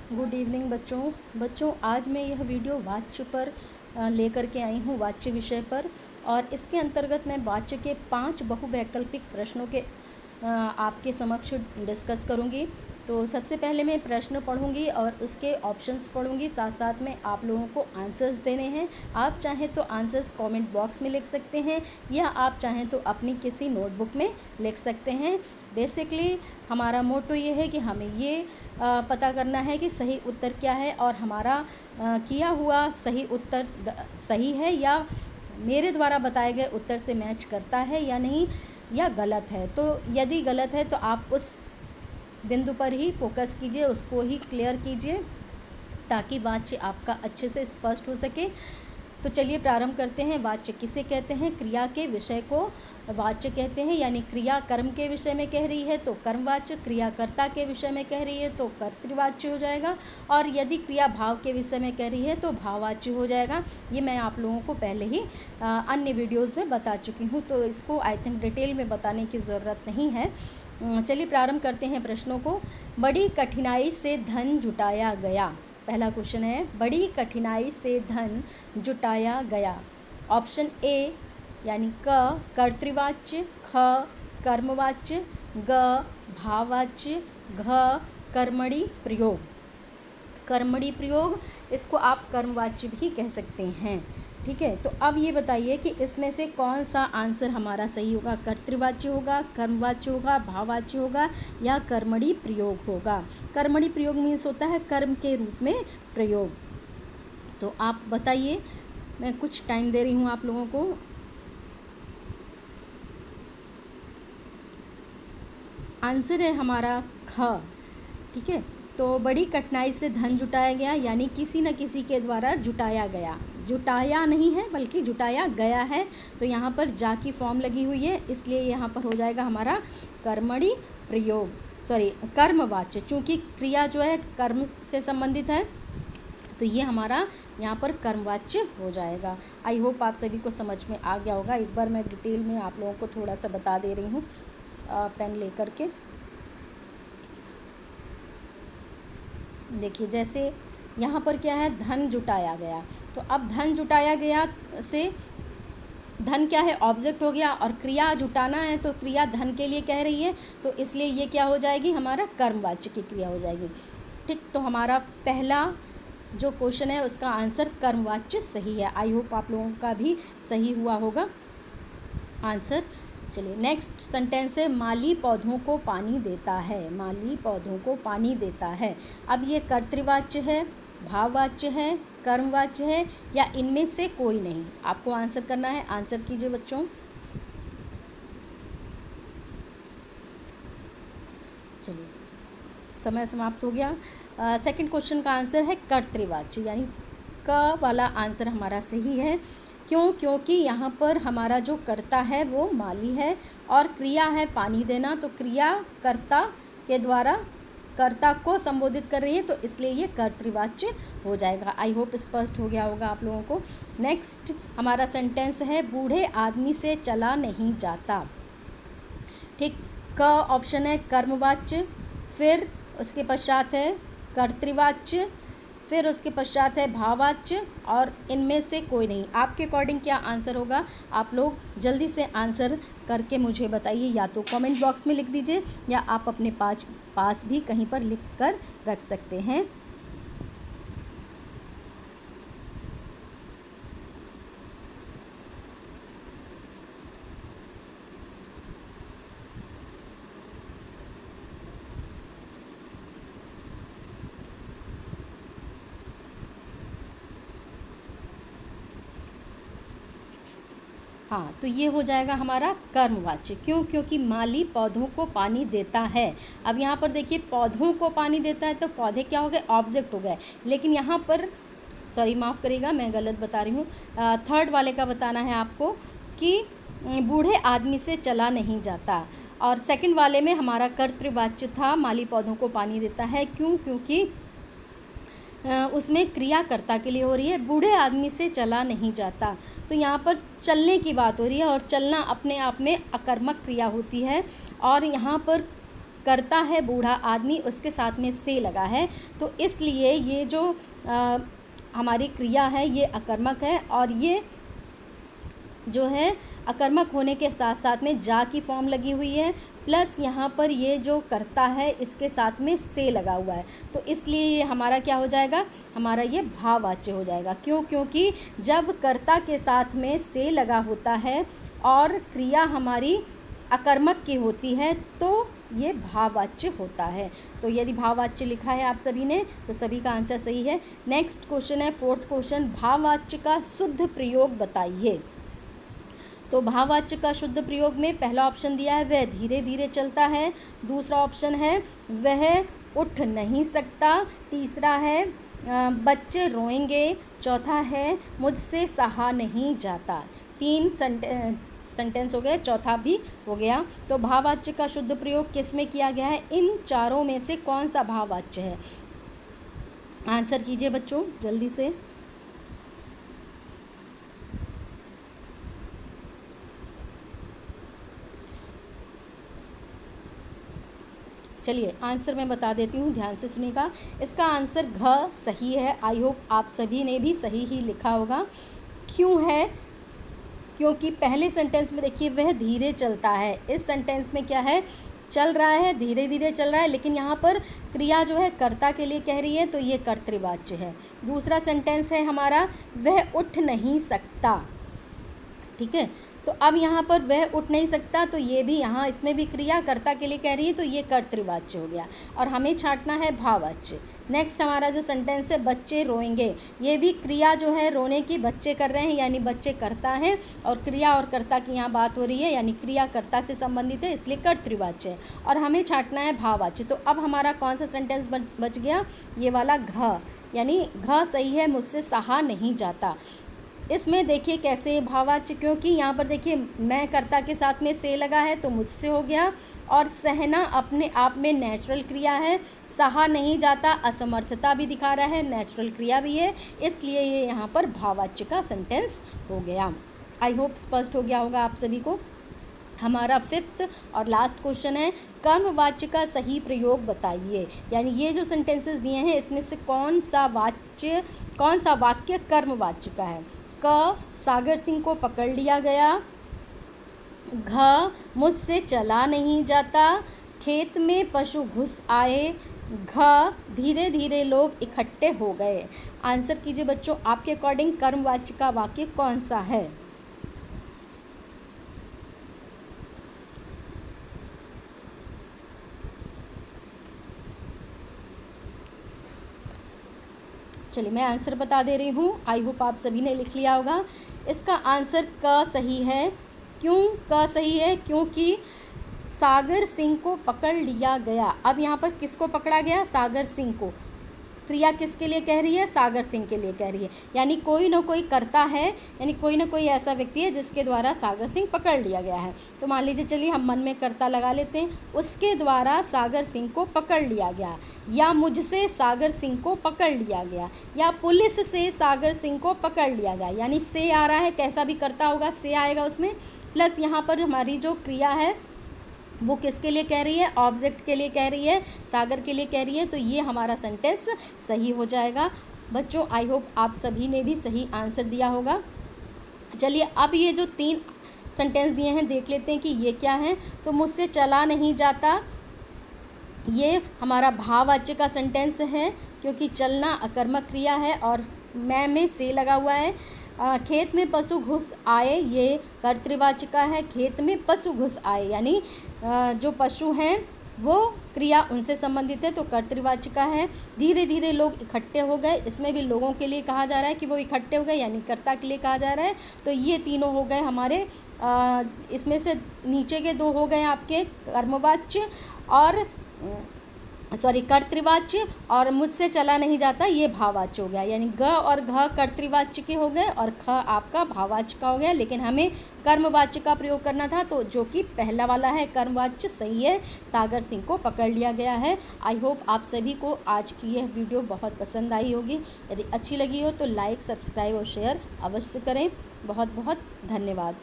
Good evening बच्चों आज मैं यह वीडियो वाच्य पर लेकर के आई हूँ, वाच्य विषय पर। और इसके अंतर्गत मैं वाच्य के 5 बहुवैकल्पिक प्रश्नों के आपके समक्ष डिस्कस करूँगी। तो सबसे पहले मैं प्रश्न पढ़ूँगी और उसके ऑप्शंस पढ़ूँगी, साथ साथ में आप लोगों को आंसर्स देने हैं। आप चाहें तो आंसर्स कमेंट बॉक्स में लिख सकते हैं या आप चाहें तो अपनी किसी नोटबुक में लिख सकते हैं। बेसिकली हमारा मोटो ये है कि हमें ये पता करना है कि सही उत्तर क्या है और हमारा किया हुआ सही उत्तर सही है या मेरे द्वारा बताए गए उत्तर से मैच करता है या नहीं, या गलत है। तो यदि गलत है तो आप उस बिंदु पर ही फोकस कीजिए, उसको ही क्लियर कीजिए ताकि वाच्य आपका अच्छे से स्पष्ट हो सके। तो चलिए प्रारंभ करते हैं। वाच्य किसे कहते हैं? क्रिया के विषय को वाच्य कहते हैं, यानी क्रिया कर्म के विषय में कह रही है तो कर्मवाच्य, क्रियाकर्ता के विषय में कह रही है तो कर्तृवाच्य हो जाएगा, और यदि क्रिया भाव के विषय में कह रही है तो भाववाच्य हो जाएगा। ये मैं आप लोगों को पहले ही अन्य वीडियोज़ में बता चुकी हूँ, तो इसको आई थिंक डिटेल में बताने की ज़रूरत नहीं है। चलिए प्रारंभ करते हैं प्रश्नों को। बड़ी कठिनाई से धन जुटाया गया। पहला क्वेश्चन है, बड़ी कठिनाई से धन जुटाया गया। ऑप्शन ए यानी क कर्तृवाच्य, ख कर्मवाच्य, ग भाववाच्य, घ कर्मणि प्रयोग। कर्मणि प्रयोग, इसको आप कर्मवाच्य भी कह सकते हैं। ठीक है, तो अब ये बताइए कि इसमें से कौन सा आंसर हमारा सही होगा? कर्तृवाच्य होगा, कर्मवाच्य होगा, भाववाच्य होगा या कर्मणि प्रयोग होगा? कर्मणि प्रयोग मीन्स होता है कर्म के रूप में प्रयोग। तो आप बताइए, मैं कुछ टाइम दे रही हूँ आप लोगों को। आंसर है हमारा ख। ठीक है, तो बड़ी कठिनाई से धन जुटाया गया यानी किसी न किसी के द्वारा जुटाया गया। जुटाया नहीं है बल्कि जुटाया गया है, तो यहाँ पर जा की फॉर्म लगी हुई है, इसलिए यहाँ पर हो जाएगा हमारा कर्मणि प्रयोग, सॉरी कर्मवाच्य। चूँकि क्रिया जो है कर्म से संबंधित है तो ये हमारा यहाँ पर कर्मवाच्य हो जाएगा। आई होप आप सभी को समझ में आ गया होगा। एक बार मैं डिटेल में आप लोगों को थोड़ा सा बता दे रही हूँ पेन लेकर के। देखिए, जैसे यहाँ पर क्या है, धन जुटाया गया। तो अब धन जुटाया गया से धन क्या है, ऑब्जेक्ट हो गया, और क्रिया जुटाना है तो क्रिया धन के लिए कह रही है, तो इसलिए ये क्या हो जाएगी, हमारा कर्मवाच्य की क्रिया हो जाएगी। ठीक, तो हमारा पहला जो क्वेश्चन है उसका आंसर कर्मवाच्य सही है। आई होप आप लोगों का भी सही हुआ होगा आंसर। चलिए नेक्स्ट सेंटेंस है, माली पौधों को पानी देता है। माली पौधों को पानी देता है। अब ये कर्तृवाच्य है, भाववाच्य है, कर्मवाच्य है या इनमें से कोई नहीं? आपको आंसर करना है। आंसर कीजिए बच्चों। चलिए समय समाप्त हो गया। सेकंड क्वेश्चन का आंसर है कर्तृवाच्य, यानी क वाला आंसर हमारा सही है। क्यों? क्योंकि यहाँ पर हमारा जो कर्ता है वो माली है और क्रिया है पानी देना, तो क्रिया कर्ता के द्वारा कर्ता को संबोधित कर रही है, तो इसलिए ये कर्तृवाच्य हो जाएगा। आई होप स्पष्ट हो गया होगा आप लोगों को। नेक्स्ट हमारा सेंटेंस है, बूढ़े आदमी से चला नहीं जाता। ठीक, क ऑप्शन है कर्मवाच्य, फिर उसके पश्चात है कर्तृवाच्य, फिर उसके पश्चात है भाववाच्य, और इनमें से कोई नहीं। आपके अकॉर्डिंग क्या आंसर होगा? आप लोग जल्दी से आंसर करके मुझे बताइए, या तो कमेंट बॉक्स में लिख दीजिए या आप अपने पास भी कहीं पर लिख कर रख सकते हैं। हाँ, तो ये हो जाएगा हमारा कर्मवाच्य। क्यों? क्योंकि माली पौधों को पानी देता है। अब यहाँ पर देखिए, पौधों को पानी देता है तो पौधे क्या हो गए, ऑब्जेक्ट हो गए। लेकिन यहाँ पर सॉरी माफ़ करिएगा, मैं गलत बता रही हूँ। थर्ड वाले का बताना है आपको कि बूढ़े आदमी से चला नहीं जाता, और सेकंड वाले में हमारा कर्तृवाच्य था, माली पौधों को पानी देता है। क्यों? क्योंकि उसमें क्रियाकर्ता के लिए हो रही है, बूढ़े आदमी से चला नहीं जाता। तो यहाँ पर चलने की बात हो रही है, और चलना अपने आप में अकर्मक क्रिया होती है, और यहाँ पर करता है बूढ़ा आदमी, उसके साथ में से लगा है, तो इसलिए ये जो हमारी क्रिया है ये अकर्मक है, और ये जो है अकर्मक होने के साथ साथ में जा की फॉर्म लगी हुई है, प्लस यहाँ पर ये जो करता है इसके साथ में से लगा हुआ है, तो इसलिए ये हमारा क्या हो जाएगा, हमारा ये भाववाच्य हो जाएगा। क्यों? क्योंकि जब कर्ता के साथ में से लगा होता है और क्रिया हमारी अकर्मक की होती है तो ये भाववाच्य होता है। तो यदि भाववाच्य लिखा है आप सभी ने तो सभी का आंसर सही है। नेक्स्ट क्वेश्चन है, फोर्थ क्वेश्चन, भाववाच्य का शुद्ध प्रयोग बताइए। तो भाववाच्य का शुद्ध प्रयोग में पहला ऑप्शन दिया है वह धीरे धीरे चलता है, दूसरा ऑप्शन है वह उठ नहीं सकता, तीसरा है बच्चे रोएंगे, चौथा है मुझसे सहा नहीं जाता। 3 सेंटेंस हो गए, चौथा भी हो गया। तो भाववाच्य का शुद्ध प्रयोग किस में किया गया है, इन चारों में से कौन सा भाववाच्य है? आंसर कीजिए बच्चों जल्दी से। चलिए आंसर मैं बता देती हूँ, ध्यान से सुनिएगा। इसका आंसर घ सही है। आई होप आप सभी ने भी सही ही लिखा होगा। क्यों है? क्योंकि पहले सेंटेंस में देखिए वह धीरे चलता है, इस सेंटेंस में क्या है, चल रहा है, धीरे धीरे चल रहा है, लेकिन यहाँ पर क्रिया जो है कर्ता के लिए कह रही है तो ये कर्तृवाच्य है। दूसरा सेंटेंस है हमारा वह उठ नहीं सकता, ठीक है। तो अब यहाँ पर वह उठ नहीं सकता, तो ये भी यहाँ इसमें भी क्रिया कर्ता के लिए कह रही है तो ये कर्तृवाच्य हो गया, और हमें छांटना है भाववाच्य। नेक्स्ट हमारा जो सेंटेंस है बच्चे रोएंगे, ये भी क्रिया जो है रोने की बच्चे कर रहे हैं, यानी बच्चे करता है, और क्रिया और कर्ता की यहाँ बात हो रही है, यानी क्रिया कर्ता से संबंधित है इसलिए कर्तृवाच्य है, और हमें छांटना है भाववाच्य। तो अब हमारा कौन सा सेंटेंस बच गया, ये वाला घ, यानी घ सही है, मुझसे सहा नहीं जाता। इसमें देखिए कैसे भाववाच्य, क्योंकि यहाँ पर देखिए मैं कर्ता के साथ में से लगा है तो मुझसे हो गया, और सहना अपने आप में नेचुरल क्रिया है, सहा नहीं जाता असमर्थता भी दिखा रहा है, नेचुरल क्रिया भी है, इसलिए ये यहाँ पर भाववाच्य का सेंटेंस हो गया। आई होप स्पष्ट हो गया होगा आप सभी को। हमारा फिफ्थ और लास्ट क्वेश्चन है, कर्मवाच्य का सही प्रयोग बताइए। यानी ये जो सेंटेंसेस दिए हैं इसमें से कौन सा वाक्य कर्मवाच्य का है। क, सागर सिंह को पकड़ लिया गया, घ, मुझसे चला नहीं जाता, खेत में पशु घुस आए, घ, धीरे धीरे लोग इकट्ठे हो गए। आंसर कीजिए बच्चों, आपके अकॉर्डिंग कर्मवाच्य का वाक्य कौन सा है? चलिए मैं आंसर बता दे रही हूँ, आई होप आप सभी ने लिख लिया होगा। इसका आंसर क सही है। क्यों क सही है? क्योंकि सागर सिंह को पकड़ लिया गया। अब यहाँ पर किसको पकड़ा गया? सागर सिंह को। क्रिया किसके लिए कह रही है? सागर सिंह के लिए कह रही है, यानी कोई ना कोई करता है, यानी कोई ना कोई ऐसा व्यक्ति है जिसके द्वारा सागर सिंह पकड़ लिया गया है। तो मान लीजिए, चलिए हम मन में कर्ता लगा लेते हैं, उसके द्वारा सागर सिंह को पकड़ लिया गया, या मुझसे सागर सिंह को पकड़ लिया गया, या पुलिस से सागर सिंह को पकड़ लिया गया। यानी से आ रहा है, कैसा भी करता होगा से आएगा उसमें, प्लस यहाँ पर हमारी जो क्रिया है वो किसके लिए कह रही है? ऑब्जेक्ट के लिए कह रही है, सागर के लिए कह रही है, तो ये हमारा सेंटेंस सही हो जाएगा। बच्चों आई होप आप सभी ने भी सही आंसर दिया होगा। चलिए अब ये जो 3 सेंटेंस दिए हैं देख लेते हैं कि ये क्या है। तो मुझसे चला नहीं जाता, ये हमारा भाववाच्य का सेंटेंस है, क्योंकि चलना अकर्मक क्रिया है और मैं में से लगा हुआ है। खेत में पशु घुस आए, ये कर्तृवाच्य का है, खेत में पशु घुस आए, यानी जो पशु हैं वो क्रिया उनसे संबंधित है तो कर्तृवाच्य का है। धीरे धीरे लोग इकट्ठे हो गए, इसमें भी लोगों के लिए कहा जा रहा है कि वो इकट्ठे हो गए, यानी कर्ता के लिए कहा जा रहा है। तो ये तीनों हो गए हमारे, इसमें से नीचे के 2 हो गए आपके कर्मवाच्य और कर्तृवाच्य, और मुझसे चला नहीं जाता ये भाववाच्य हो गया। यानी ग और घ कर्तृवाच्य के हो गए और ख आपका भाववाच्य का हो गया, लेकिन हमें कर्मवाच्य का प्रयोग करना था, तो जो कि पहला वाला है कर्मवाच्य सही है, सागर सिंह को पकड़ लिया गया है। आई होप आप सभी को आज की यह वीडियो बहुत पसंद आई होगी। यदि अच्छी लगी हो तो लाइक, सब्सक्राइब और शेयर अवश्य करें। बहुत बहुत धन्यवाद।